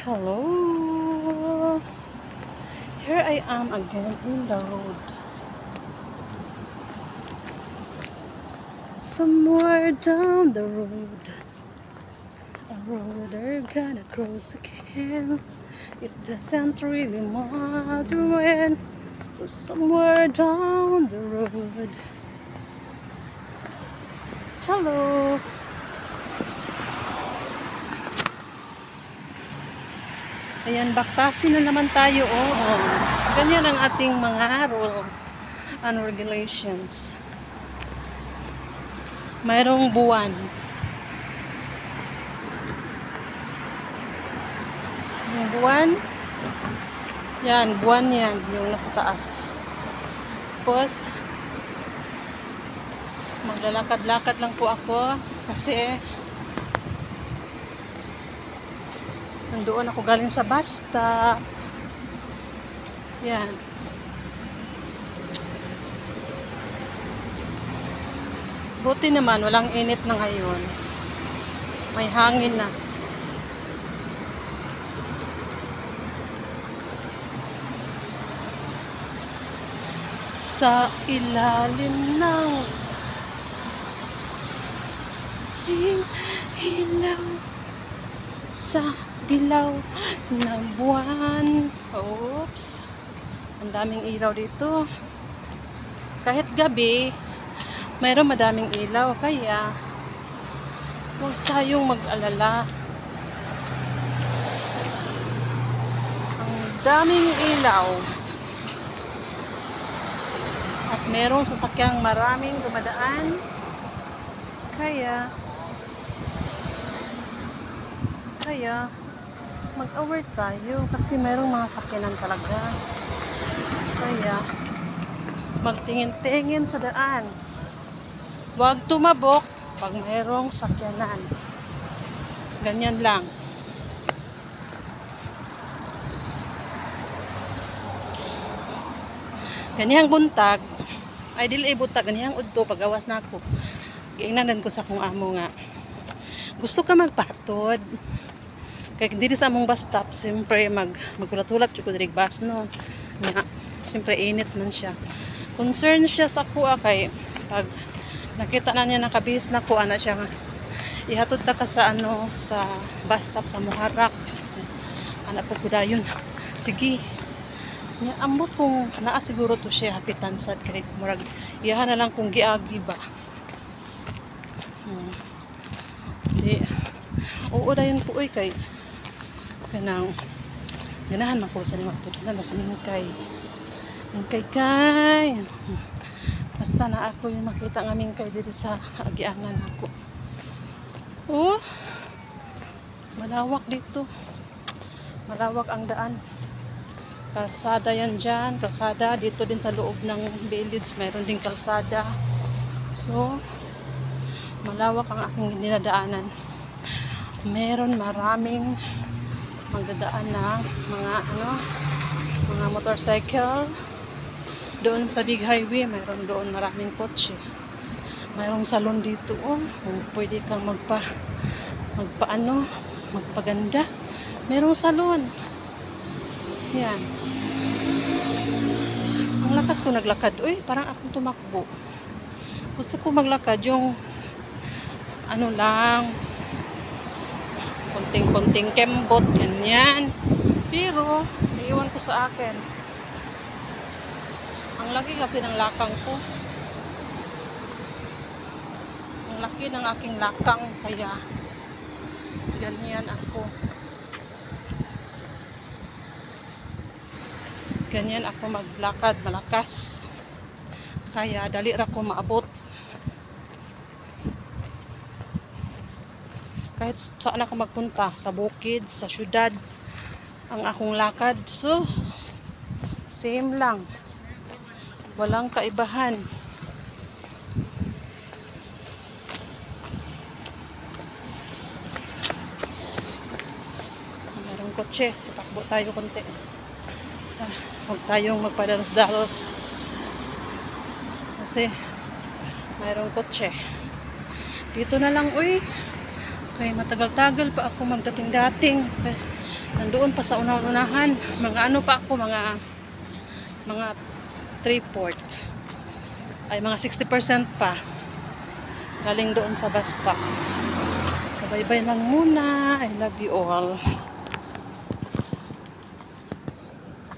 Hello. Here I am again in the road. Somewhere down the road, a road they're gonna cross again. It doesn't really matter when. We're somewhere down the road. Hello. Ayan, baktasin na naman tayo. Oh. Ganyan ang ating mga rule and regulations. Mayroong buwan. Yung buwan, yan, buwan yan, yung nasa taas. Tapos, maglalakad-lakad lang po ako kasi nandoon ako galing sa bus stop. Yan. Buti naman, walang init na ngayon. May hangin na. Sa ilalim ng ilaw sa dilaw ng buwan. Oops. Ang daming ilaw dito. Kahit gabi, mayroon madaming ilaw. Kaya, huwag tayong mag-alala. Ang daming ilaw. At merong sasakyang maraming dumadaan. Kaya mag-aware tayo kasi mayroong mga sakyanan talaga. Kaya magtingin-tingin sa daan. Huwag tumabok pag mayroong sakyanan. Ganyan lang. Ganihang buntag ay dili buntag, ganihang udto pagawas na ako. Giingnanan ko sa kong amo nga. Gusto ka magpatod? Kaya diri sa among bus stop, siyempre magkulat-hulat yung kudirig bus, no? Nga, siyempre init man siya. Concern siya sa kuha kay pag nakita na niya nakabihis na kuha na siya nga. Ihatod ta ka sa sa bus stop sa Muharrak. Anak po ko dayon. Sige. Nya ambot kung naa siguro to siya hapitan sad kay murag iyahan na lang kung giagi ba. Di. Oo dayon po kay kanang ganahan man ko sa nimo tudlan na sa mingkay. Mingkay. Basta na ako yung makita nga mingkay diri sa agianan ako. Oh. Malawak dito. Malawak ang daan. Kalsada yan dyan. Kalsada dito din sa loob ng village. Mayroon din kalsada. So, malawak ang aking dinadaanan. Meron maraming magdadaan na mga motorcycle. Doon sa big highway, mayroon doon maraming kotse. Mayroong salon dito. Pwede kang magpaganda. Mayroong salon. Yan. Ang lakas ko naglakad. Uy, parang akong tumakbo. Gusto ko maglakad yung lang konting-konting kembot, ganyan. Pero, iiwan ko sa akin. Ang laki kasi ng lakang ko. Ang laki ng aking lakang, kaya ganyan ako. Ganyan ako maglakad, malakas. Kaya dali ra ko maabot. Kahit saan ako magpunta, sa bukid, sa syudad, ang akong lakad. So, same lang. Walang kaibahan. Mayroong kotse. Tatakbo tayo konti. Huwag tayong magpadalos-dalos. Kasi, mayroong kotse. Dito na lang, uy. Kaya matagal-tagal pa ako magdating-dating. Nandoon pa sa unahan. Mga ano pa ako, mga 3/4. Ay, mga 60% pa. Galing doon sa bus stop. So, bye-bye lang muna. I love you all.